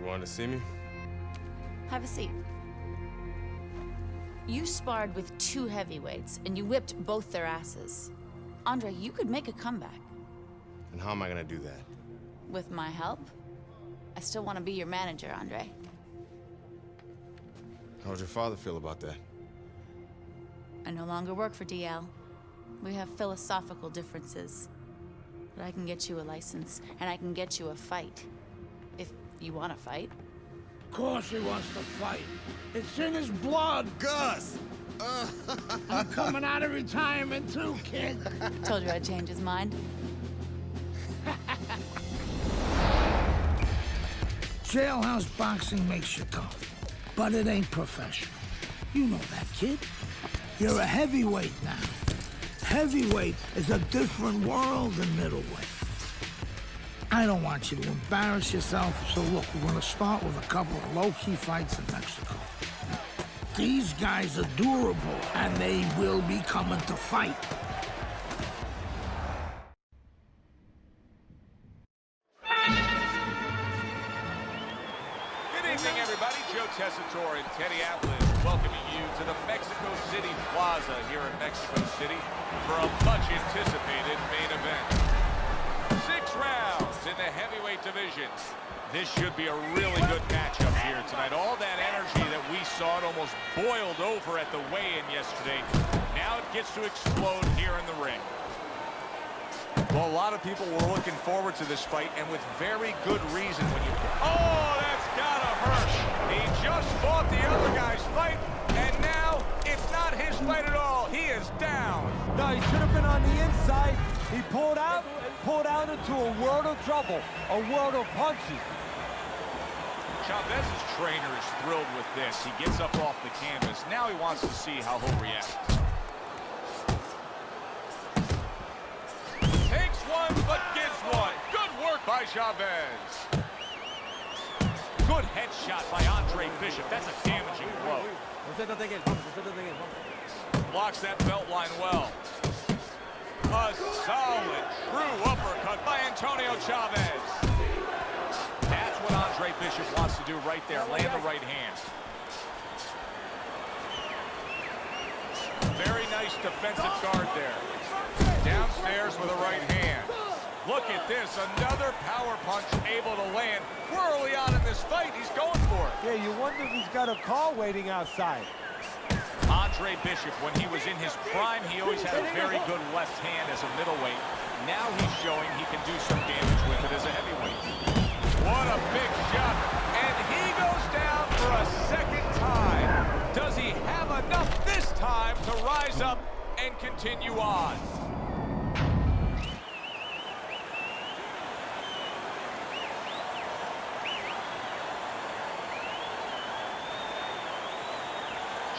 wanted to see me? Have a seat. You sparred with two heavyweights, and you whipped both their asses. Andre, you could make a comeback. And how am I gonna do that? With my help? I still want to be your manager, Andre. How would your father feel about that? I no longer work for DL. We have philosophical differences. But I can get you a license, and I can get you a fight. If you want to fight. Of course he wants to fight. It's in his blood. Gus! I'm coming out of retirement too, kid. Told you I'd change his mind. Jailhouse boxing makes you tough, but it ain't professional. You know that, kid. You're a heavyweight now. Heavyweight is a different world than middleweight. I don't want you to embarrass yourself, so look, we're gonna start with a couple of low-key fights in Mexico. These guys are durable, and they will be coming to fight. Good evening, everybody. Joe Tessitore and Teddy Atlas welcoming you to the Mexico City Plaza here in Mexico City for a much-anticipated main event. 6 rounds in the heavyweight division. This should be a really good matchup here tonight. All that energy that we saw, it almost boiled over at the weigh-in yesterday. Now it gets to explode here in the ring. Well, a lot of people were looking forward to this fight, and with very good reason. When you... Oh, that's gotta hurt. He just fought the other guy's fight, and now it's not his fight at all. He is down. No, he should have been on the inside. He pulled out into a world of trouble, a world of punches. Chavez's trainer is thrilled with this. He gets up off the canvas. Now he wants to see how he'll react. Takes one, but gets one. Good work by Chavez. Good headshot by Andre Bishop. That's a damaging blow. Blocks that belt line well. A solid, true uppercut by Antonio Chavez. That's what Andre Bishop wants to do right there, land the right hand. Very nice defensive guard there. Downstairs with a right hand. Look at this, another power punch able to land. Early on in this fight, he's going for it. Yeah, you wonder if he's got a car waiting outside. Andre Bishop, when he was in his prime, he always had a very good left hand as a middleweight. Now he's showing he can do some damage with it as a heavyweight. What a big shot, and he goes down for a second time. Does he have enough this time to rise up and continue on?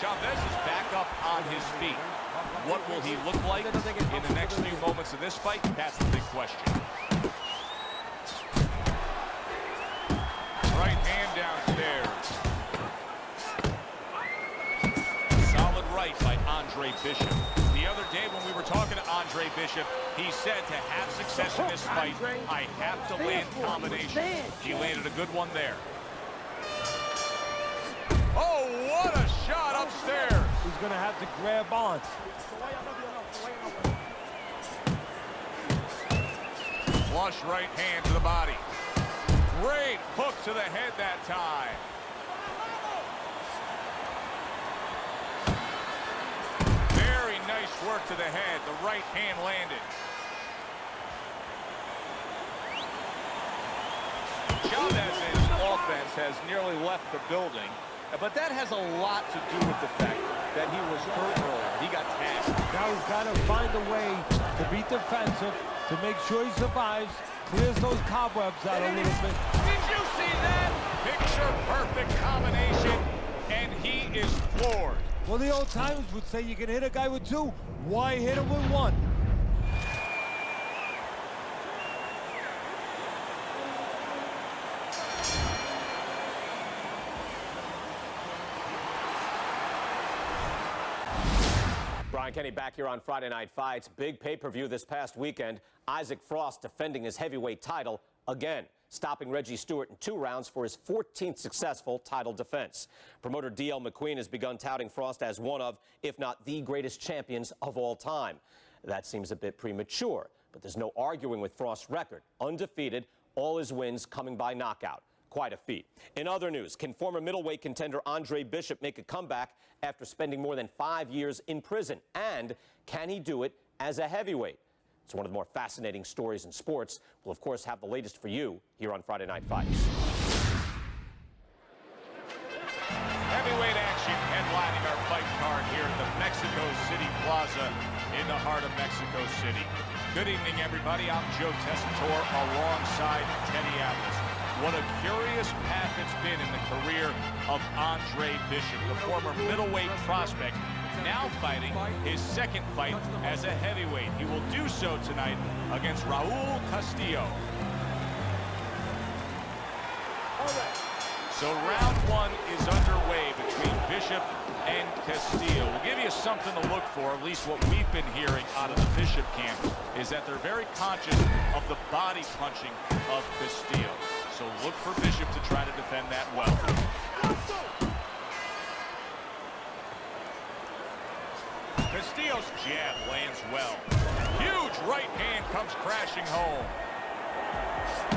Chavez is back up on his feet. What will he look like in the next few moments of this fight? That's the big question. Right hand downstairs. Solid right by Andre Bishop. The other day when we were talking to Andre Bishop, he said to have success in this fight, I have to land combinations. He landed a good one there. Oh, what a shot upstairs. He's going to have to grab on. Flush right hand to the body. Great hook to the head that time. Very nice work to the head. The right hand landed. Chavez's offense has nearly left the building. But that has a lot to do with the fact that he was hurt earlier. He got tagged. Now he's got to find a way to be defensive, to make sure he survives, clears those cobwebs out a little bit. Did you see that? Picture-perfect combination, and he is floored. Well, the old timers would say you can hit a guy with two. Why hit him with one? Brian Kenny back here on Friday Night Fights. Big pay-per-view this past weekend. Isaac Frost defending his heavyweight title again. stopping Reggie Stewart in 2 rounds for his 14th successful title defense. Promoter D.L. McQueen has begun touting Frost as one of, if not the greatest champions of all time. That seems a bit premature, but there's no arguing with Frost's record. Undefeated, all his wins coming by knockout. Quite a feat. In other news, can former middleweight contender Andre Bishop make a comeback after spending more than 5 years in prison? And can he do it as a heavyweight? It's one of the more fascinating stories in sports. We'll, of course, have the latest for you here on Friday Night Fights. Heavyweight action headlining our fight card here at the Mexico City Plaza in the heart of Mexico City. Good evening, everybody. I'm Joe Tessitore alongside Teddy Atlas. What a curious path it's been in the career of Andre Bishop, the former middleweight prospect, now fighting his second fight as a heavyweight. He will do so tonight against Raul Castillo. So round 1 is underway between Bishop and Castillo. We'll give you something to look for, at least what we've been hearing out of the Bishop camp, is that they're very conscious of the body punching of Castillo. So look for Bishop to try to defend that well. Castillo's jab lands well. Huge right hand comes crashing home.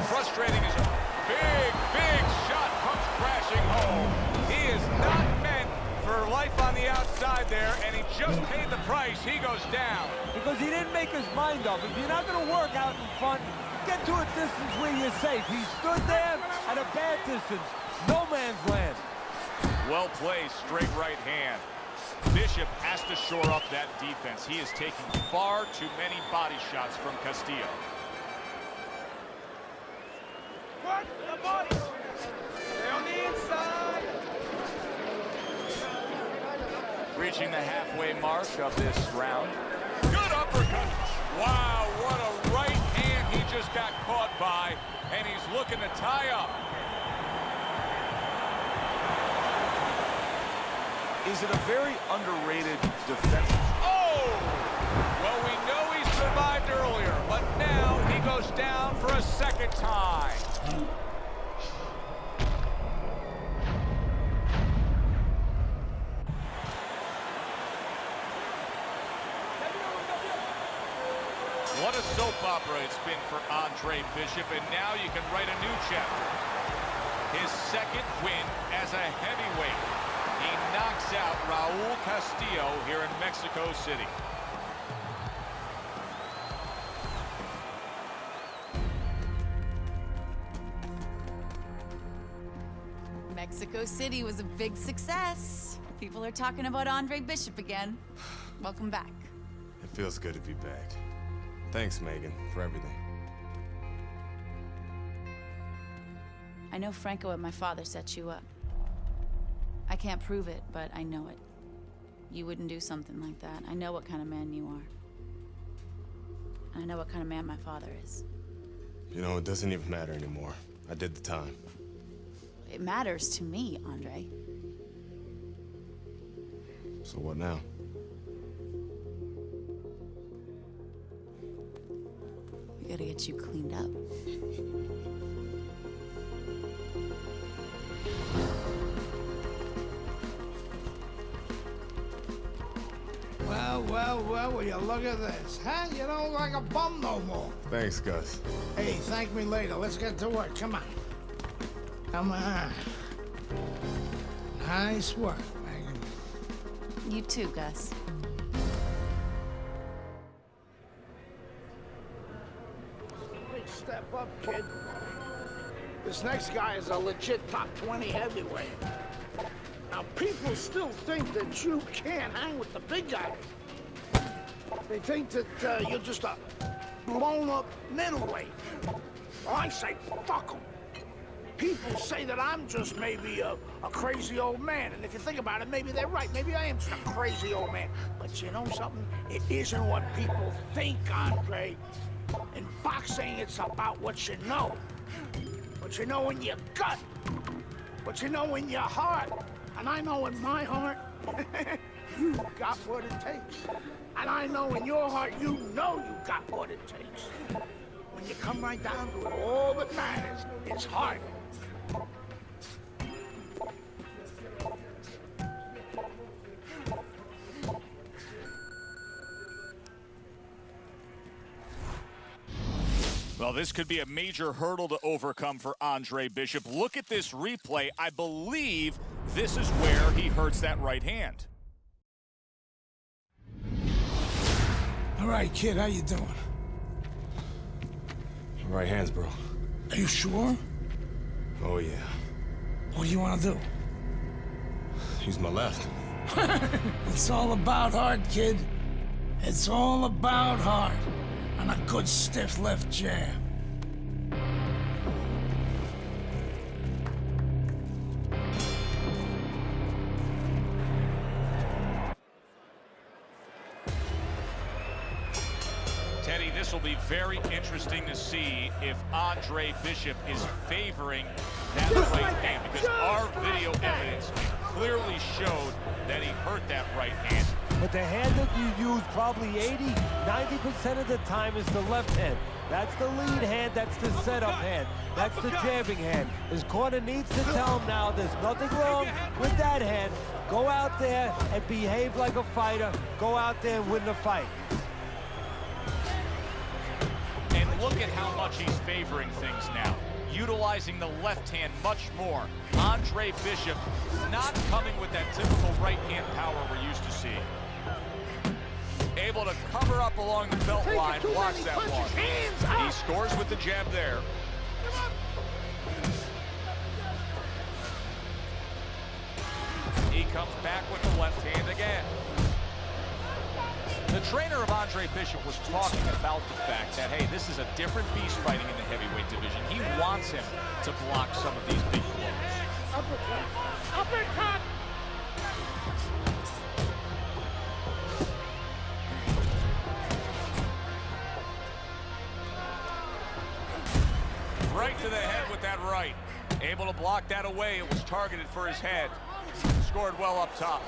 Frustrating as a big shot comes crashing home. He is not meant for life on the outside there, and he just paid the price. He goes down. Because he didn't make his mind up. If you're not going to work out in front, get to a distance where you're safe. He stood there at a bad distance. No man's land. Well played, straight right hand. Bishop has to shore up that defense. He is taking far too many body shots from Castillo. Work the body. Stay on the inside. Reaching the halfway mark of this round. Good uppercut. Wow, what a right hand he just got caught by, and he's looking to tie up. Is it a very underrated defense? Oh! Well, we know he survived earlier, but now he goes down for a second time. What a soap opera it's been for Andre Bishop, and now you can write a new chapter. His second win as a heavyweight. He knocks out Raul Castillo here in Mexico City. Mexico City was a big success. People are talking about Andre Bishop again. Welcome back. It feels good to be back. Thanks, Megan, for everything. I know Franco and my father set you up. I can't prove it, but I know it. You wouldn't do something like that. I know what kind of man you are. And I know what kind of man my father is. You know, it doesn't even matter anymore. I did the time. It matters to me, Andre. So what now? We gotta get you cleaned up. Well, will you look at this, huh? You don't look like a bum no more. Thanks, Gus. Hey, thank me later. Let's get to work. Come on. Come on. Nice work, Megan. You too, Gus. Big step up, kid. This next guy is a legit top 20 heavyweight. Now, people still think that you can't hang with the big guy. They think that you're just a blown-up middleweight. Well, I say, fuck them. People say that I'm just maybe a crazy old man, and if you think about it, maybe they're right. Maybe I am just a crazy old man. But you know something? It isn't what people think, Andre. In boxing, it's about what you know. What you know in your gut. What you know in your heart. And I know in my heart, you got what it takes. And I know in your heart, you know you got what it takes. when you come right down to it, all that matters is heart. Well, this could be a major hurdle to overcome for Andre Bishop. Look at this replay. I believe this is where he hurts that right hand. All right, kid, how you doing? Right hands, bro. Are you sure? Oh, yeah. What do you want to do? Use my left. It's all about heart, kid. It's all about heart. And a good stiff left jab. Teddy, this will be very interesting to see if Andre Bishop is favoring that right hand, because our video evidence clearly showed that he hurt that right hand. But the hand that you use probably 90% of the time is the left hand. That's the lead hand, that's the setup hand, that's the jabbing hand. His corner needs to tell him now there's nothing wrong with that hand. Go out there and behave like a fighter. Go out there and win the fight. And look at how much he's favoring things now, utilizing the left hand much more. Andre Bishop not coming with that typical right hand power we're used to seeing. Able to cover up along the belt line, blocks that one. He scores with the jab there. He comes back with the left hand again. The trainer of Andre Bishop was talking about the fact that, hey, this is a different beast fighting in the heavyweight division. He wants him to block some of these big blows. Uppercut! Uppercut! Right to the head with that right. Able to block that away. It was targeted for his head. Scored well up top.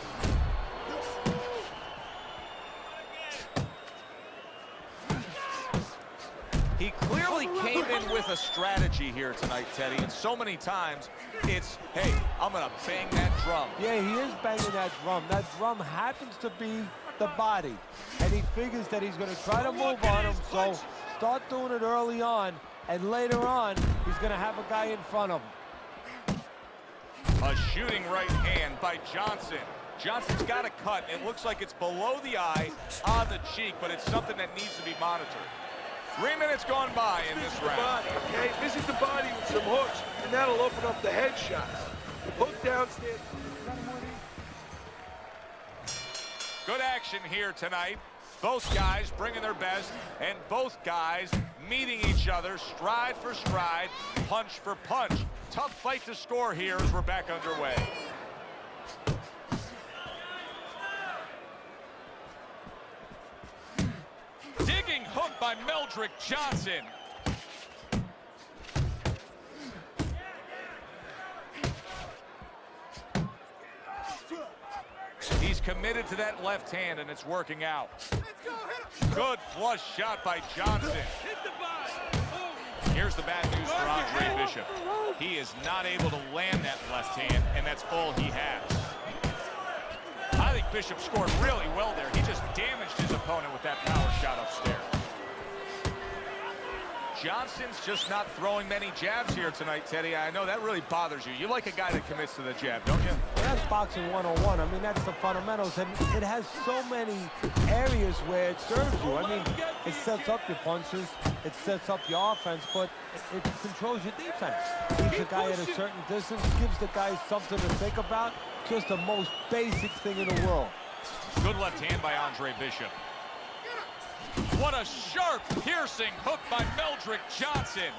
He clearly came in with a strategy here tonight, Teddy, and so many times it's, hey, I'm gonna bang that drum. Yeah, he is banging that drum. That drum happens to be the body, and he figures that he's going to try to move on him, so start doing it early on, and later on, he's going to have a guy in front of him. A shooting right hand by Johnson. Johnson's got a cut. It looks like it's below the eye, on the cheek, but it's something that needs to be monitored. 3 minutes gone by in this round. Body, okay? Visit the body with some hooks, and that'll open up the head shots. Hook downstairs. Good action here tonight. Both guys bringing their best, and both guys meeting each other stride for stride, punch for punch. Tough fight to score here as we're back underway. Digging hook by Meldrick Johnson. He's committed to that left hand, and it's working out. Good flush shot by Johnson. Here's the bad news for Andre Bishop. He is not able to land that left hand, and that's all he has. I think Bishop scored really well there. He just damaged his opponent with that power shot upstairs. Johnson's just not throwing many jabs here tonight, Teddy. I know that really bothers you. You like a guy that commits to the jab, don't you? Well, that's boxing 101. I mean, that's the fundamentals, and it has so many areas where it serves you. I mean, it sets up your punches, it sets up your offense, but it controls your defense. Keeps the guy at a certain distance, gives the guy something to think about. Just the most basic thing in the world. Good left hand by Andre Bishop. What a sharp, piercing hook by Meldrick Johnson.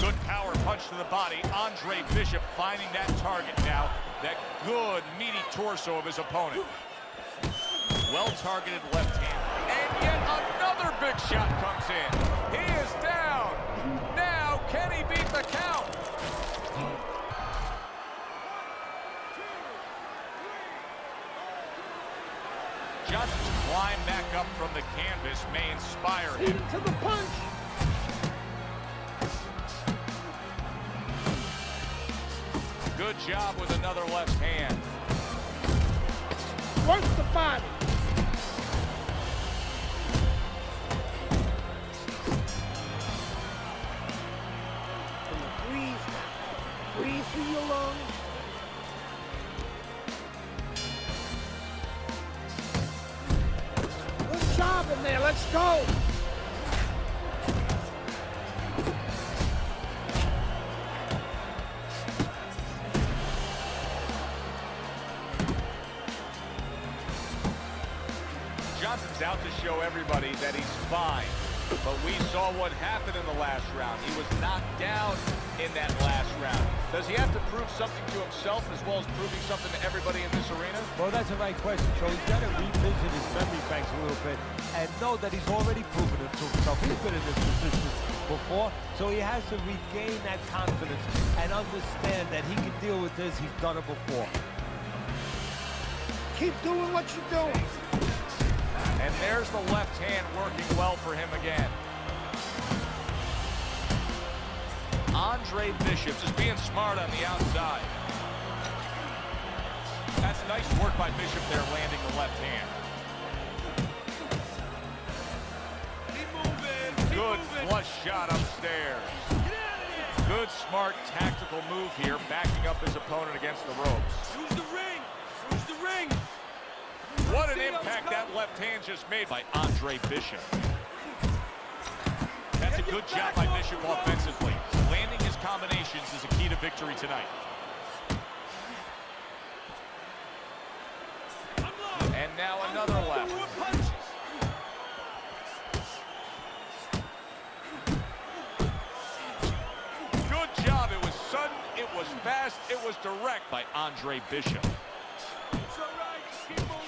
Good power punch to the body. Andre Bishop finding that target now. That good, meaty torso of his opponent. Well-targeted left hand. And yet another big shot comes in. He is down. Now, can he beat the count? Johnson's climbed back up up from the canvas may inspire him. To the punch. Good job with another left hand. Work the body. Breathe. Breathe through your lungs. Good job in there. Let's go. Johnson's out to show everybody that he's fine. But we saw what happened in the last round. He was knocked down in that last round. Does he have to prove something to himself as well as proving something to everybody in this arena? Well, that's a right question, Joe. He's got to revisit his memory banks a little bit and know that he's already proven it to himself. He's been in this position before, so he has to regain that confidence and understand that he can deal with this. He's done it before. Keep doing what you're doing. And there's the left hand working well for him again. Andre Bishop is being smart on the outside. That's nice work by Bishop there, landing the left hand. Good flush shot upstairs. Good, smart, tactical move here, backing up his opponent against the ropes. Use the ring. Use the ring. What an impact that left hand just made by Andre Bishop. That's a good job by Bishop offensively. Landing his combinations is a key to victory tonight. And now another left. Good job. It was sudden, it was fast, it was direct by Andre Bishop. It's all right. Keep moving.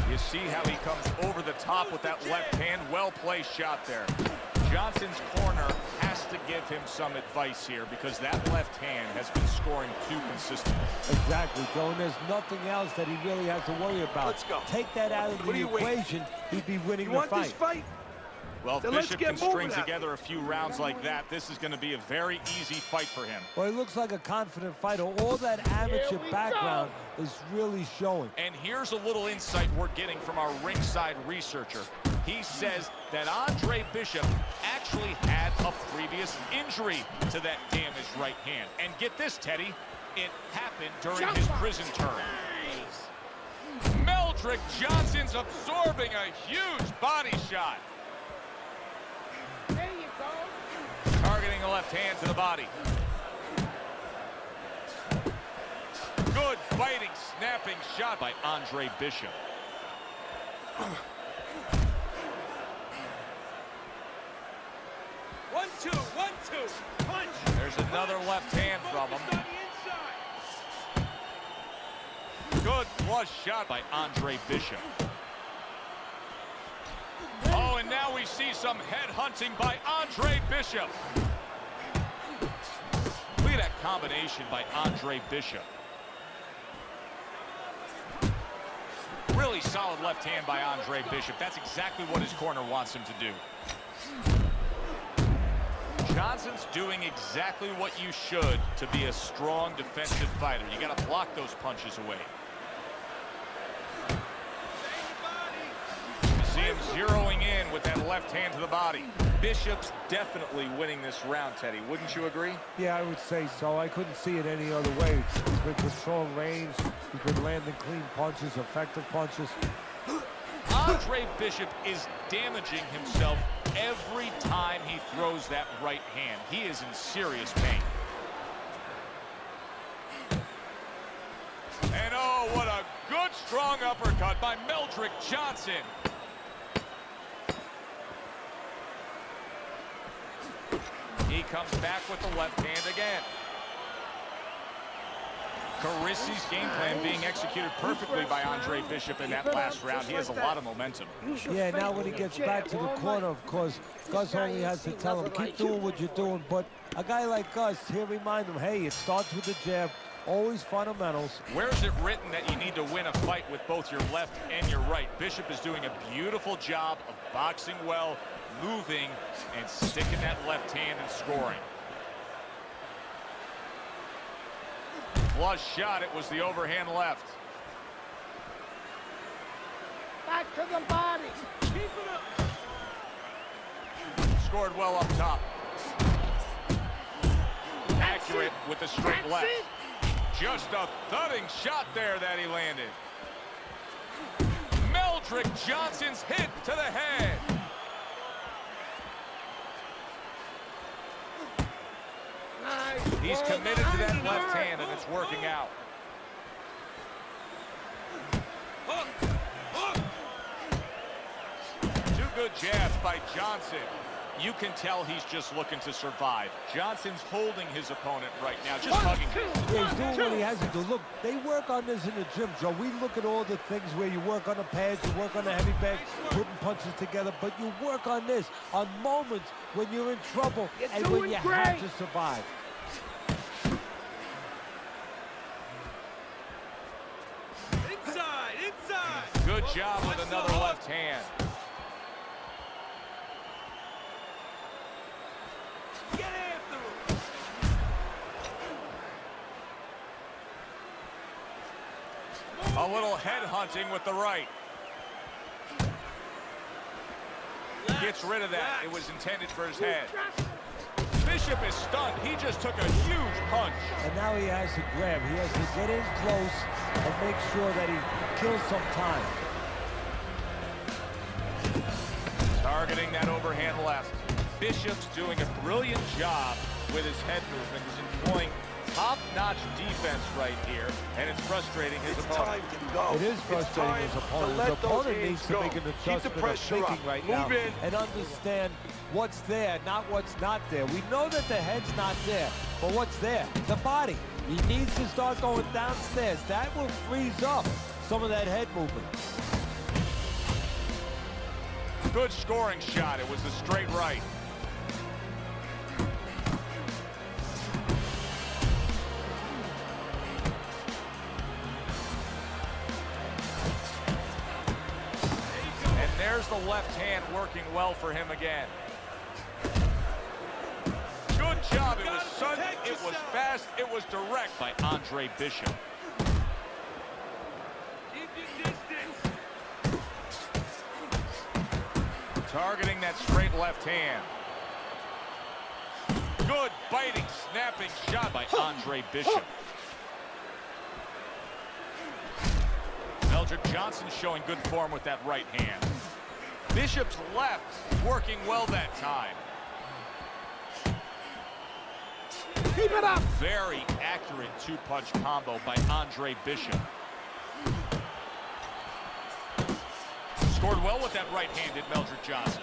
You see how he comes over the top with that left hand. Well-placed shot there. Johnson's corner has to give him some advice here because that left hand has been scoring too consistently. Exactly, Joe, and there's nothing else that he really has to worry about. Let's go. Take that out of the equation, he'd be winning You the want fight. this fight? Well, if Then let's Bishop get can string moving out together a few rounds like that, this is going to be a very easy fight for him. Well, he looks like a confident fighter. All that amateur background is really showing. And here's a little insight we're getting from our ringside researcher. He says that Andre Bishop actually had a previous injury to that damaged right hand. And get this, Teddy, it happened during his prison term. Meldrick Johnson's absorbing a huge body shot. There you go. Targeting the left hand to the body. Good fighting, snapping shot by Andre Bishop. One, two. Punch. There's another left hand from him. On the inside. Good flush shot by Andre Bishop. Oh, and now we see some head hunting by Andre Bishop. Look at that combination by Andre Bishop. Really solid left hand by Andre Bishop. That's exactly what his corner wants him to do. Johnson's doing exactly what you should to be a strong defensive fighter. You got to block those punches away. You see him zeroing in with that left hand to the body. Bishop's definitely winning this round, Teddy. Wouldn't you agree? Yeah, I would say so. I couldn't see it any other way. He's been controlling range. He's been landing clean punches, effective punches. Andre Bishop is damaging himself every time he throws that right hand. He is in serious pain. And oh, what a good strong uppercut by Meldrick Johnson. He comes back with the left hand again. Carisi's game plan being executed perfectly by Andre Bishop in that last round. He has a lot of momentum. Yeah, now when he gets back to the corner, of course, Gus only has to tell him, keep doing what you're doing. But a guy like Gus, he'll remind him, hey, it starts with the jab, Always fundamentals. Where's it written that you need to win a fight with both your left and your right? Bishop is doing a beautiful job of boxing well, moving, and sticking that left hand and scoring. Flush shot, it was the overhand left. Back to the body. Keep it up. Scored well up top. Accurate with the straight left. Just a thudding shot there that he landed. Meldrick Johnson's hit to the head. He's committed to that left hand, and it's working out. Two good jabs by Johnson. You can tell he's just looking to survive. Johnson's holding his opponent right now, just hugging him. Yeah, he's doing what he has to do. Look, they work on this in the gym, Joe. We look at all the things where you work on the pads, you work on the heavy bags, putting punches together, but you work on this on moments when you're in trouble and when you have to survive. Inside. Good job with another left hand. Get after him. A little head hunting with the right. Gets rid of that. It was intended for his head. Bishop is stunned. He just took a huge punch. And now he has to grab. He has to get in close and make sure that he kills some time. Targeting that overhand left. Bishop's doing a brilliant job with his head movement. He's employing top-notch defense right here, and it's frustrating his opponent. It is frustrating his opponent. His opponent needs to make an adjustment of thinking right now and understand what's there, not what's not there. We know that the head's not there, but what's there? The body. He needs to start going downstairs. That will freeze up some of that head movement. Good scoring shot. It was the straight right. And there's the left hand working well for him again. Good job. It was sudden, it was fast, it was direct by Andre Bishop. Keep your distance. Targeting that straight left hand. Good biting, snapping shot by Andre Bishop. Meldrick Johnson showing good form with that right hand. Bishop's left working well that time. Keep it up. Very accurate two-punch combo by Andre Bishop. Scored well with that right hand, did Meldrick Johnson.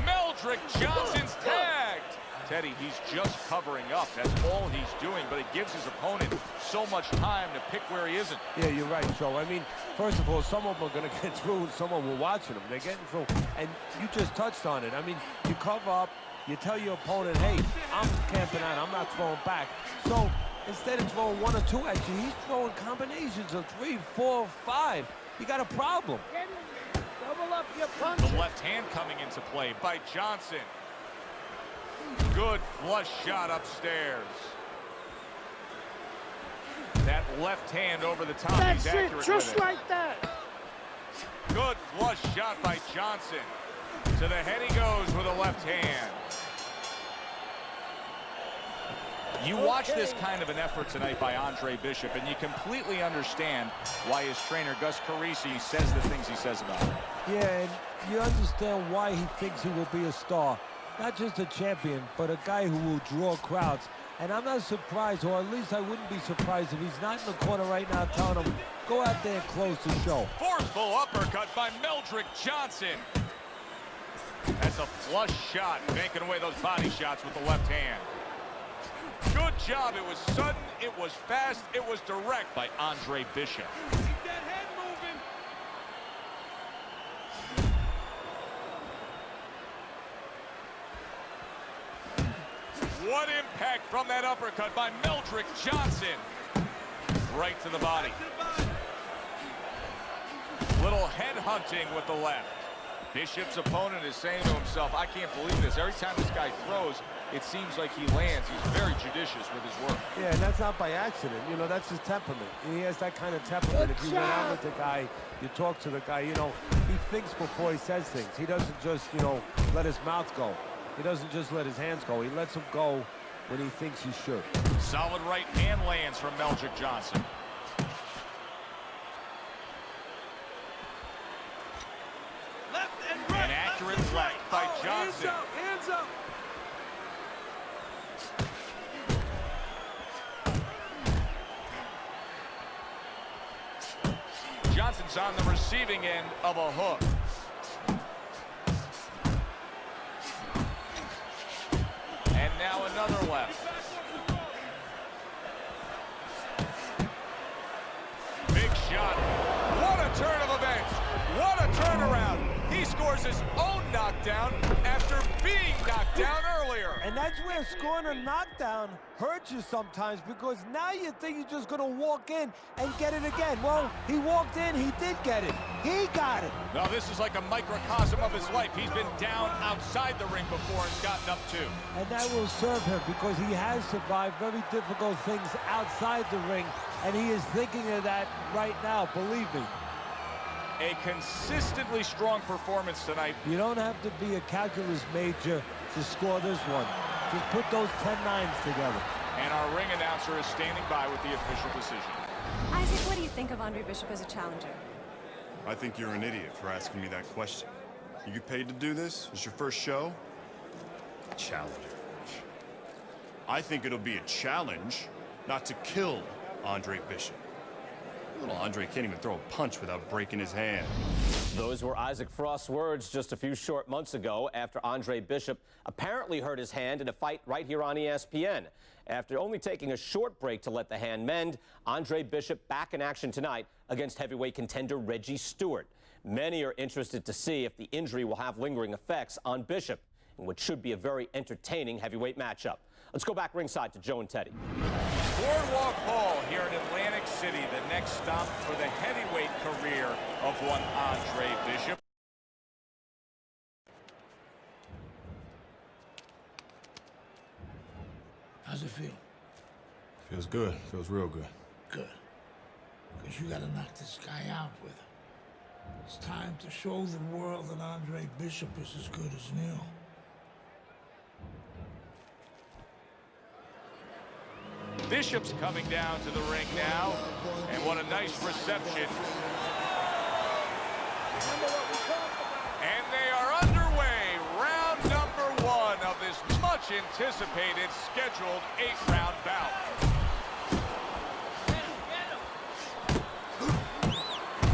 Meldrick Johnson's tagged. Teddy, he's just covering up. That's all he's doing, but it gives his opponent so much time to pick where he isn't. Yeah, you're right, Joe. I mean, first of all, some of them are going to get through, some of them are watching them. They're getting through, and you just touched on it. I mean, you cover up, you tell your opponent, hey, I'm camping out, I'm not throwing back. So instead of throwing one or two at you, he's throwing combinations of 3, 4, 5. You got a problem. Double up your punch. The left hand coming into play by Johnson. Good flush shot upstairs. That left hand over the top. That's He's accurate it, just with it. like that. Good flush shot by Johnson. To the head he goes with a left hand. You watch this kind of an effort tonight by Andre Bishop, and you completely understand why his trainer, Gus Carisi, says the things he says about him. Yeah, and you understand why he thinks he will be a star. Not just a champion, but a guy who will draw crowds. And I'm not surprised, or at least I wouldn't be surprised if he's not in the corner right now telling him, go out there and close the show. Forceful uppercut by Meldrick Johnson. That's a flush shot, making away those body shots with the left hand. Good job. It was sudden, it was fast, it was direct by Andre Bishop. Keep that head moving. What impact from that uppercut by Meldrick Johnson. Right to the body. Little head hunting with the left. Bishop's opponent is saying to himself, I can't believe this. Every time this guy throws, it seems like he lands. He's very judicious with his work. Yeah, and that's not by accident. You know, that's his temperament. He has that kind of temperament. If you went out with the guy, you talk to the guy, you know, he thinks before he says things. He doesn't just, you know, let his mouth go. He doesn't just let his hands go. He lets them go when he thinks he should. Solid right hand lands from Meldrick Johnson. Left and right. An accurate left by Johnson. Hands up, hands up. Johnson's on the receiving end of a hook. And now another left. Big shot. What a turn of events. What a turnaround. He scores his own knockdown after being knocked down earlier. And that's where scoring a knockdown hurts you sometimes, because now you think you're just going to walk in and get it again. Well, he walked in, he did get it. He got it. No, this is like a microcosm of his life. He's been down outside the ring before and gotten up too. And that will serve him, because he has survived very difficult things outside the ring, and he is thinking of that right now, believe me. A consistently strong performance tonight. You don't have to be a calculus major to score this one. Just put those 10 nines together. And our ring announcer is standing by with the official decision. Isaac, what do you think of Andre Bishop as a challenger? I think you're an idiot for asking me that question. You get paid to do this? It's your first show? Challenger. I think it'll be a challenge not to kill Andre Bishop. Little Andre can't even throw a punch without breaking his hand. Those were Isaac Frost's words just a few short months ago after Andre Bishop apparently hurt his hand in a fight right here on ESPN. After only taking a short break to let the hand mend, Andre Bishop back in action tonight against heavyweight contender Reggie Stewart. Many are interested to see if the injury will have lingering effects on Bishop in what should be a very entertaining heavyweight matchup. Let's go back ringside to Joe and Teddy. Boardwalk Hall here in Atlantic City, the next stop for the heavyweight career of one Andre Bishop. How's it feel? Feels good. Feels real good. Good. Because you gotta knock this guy out with him. It's time to show the world that Andre Bishop is as good as new. Bishop's coming down to the ring now, and what a nice reception. And they are underway. Round number one of this much anticipated scheduled 8-round bout.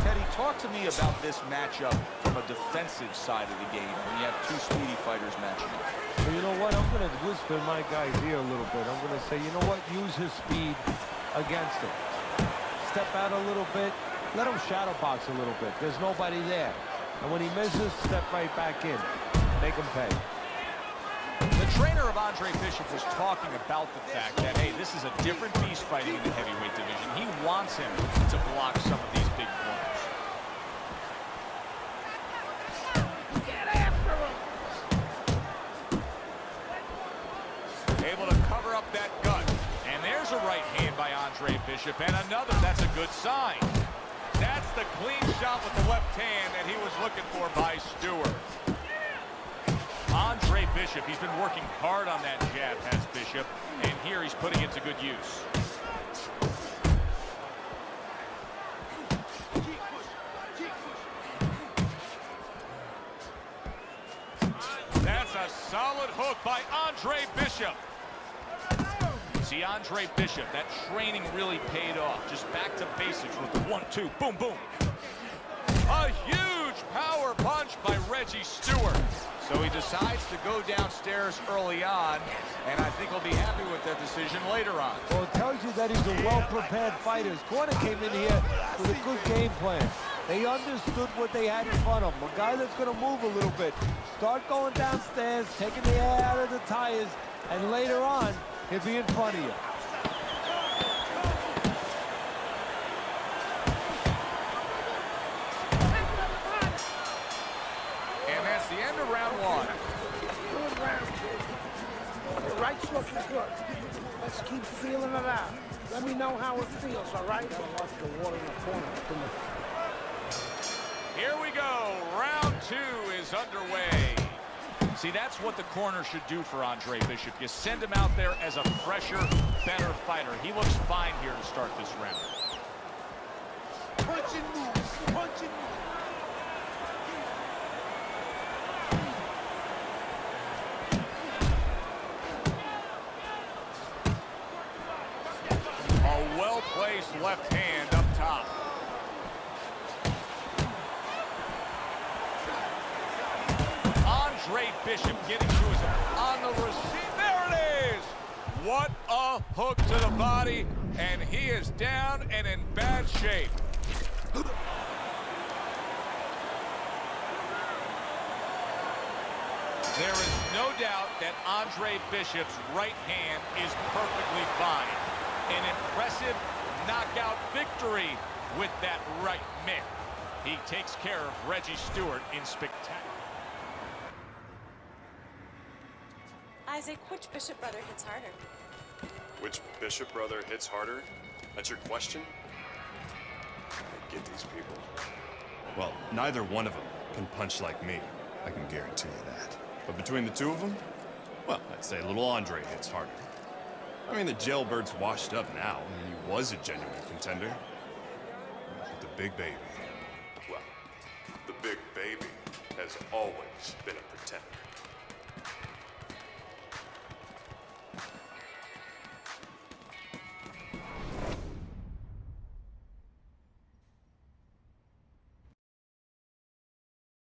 Teddy, talk to me about this matchup from a defensive side of the game when you have two speedy fighters matching up. Well, you know what? I'm going to whisper in my guy's ear a little bit. I'm going to say, you know what? Use his speed against him. Step out a little bit. Let him shadow box a little bit. There's nobody there. And when he misses, step right back in. Make him pay. The trainer of Andre Bishop was talking about the fact that, hey, this is a different beast fighting in the heavyweight division. He wants him to block some of these big corners. Able to cover up that gut. And there's a right hand by Andre Bishop, and another. That's a good sign. That's the clean shot with the left hand that he was looking for by Stewart. Andre Bishop, he's been working hard on that jab, has Bishop, and here he's putting it to good use. That's a solid hook by Andre Bishop. See, Andre Bishop, that training really paid off. Just back to basics with the 1-2, boom, boom. A huge power punch by Reggie Stewart. So he decides to go downstairs early on, and I think he'll be happy with that decision later on. Well, it tells you that he's a well-prepared fighter. His corner came in here with a good game plan. They understood what they had in front of them. A guy that's going to move a little bit. Start going downstairs, taking the air out of the tires, and later on, he'll be in front of you. And that's the end of round one. Good round, kid. The right's looking good. Let's keep feeling it out. Let me know how it feels, all right? Gotta watch the water in the corner. Here we go. Round two is underway. See, that's what the corner should do for Andre Bishop. You send him out there as a fresher, better fighter. He looks fine here to start this round. Punch and move. Punch and move. A well-placed left hand up top. Andre Bishop getting to his on the receive. There it is! What a hook to the body, and he is down and in bad shape. There is no doubt that Andre Bishop's right hand is perfectly fine. An impressive knockout victory with that right mitt. He takes care of Reggie Stewart in spectacular. Isaac, which Bishop brother hits harder? Which Bishop brother hits harder? That's your question? I get these people. Well, neither one of them can punch like me. I can guarantee you that. But between the two of them, well, I'd say little Andre hits harder. I mean, the jailbird's washed up now. I mean, he was a genuine contender. But the big baby, well, the big baby has always been a pretender.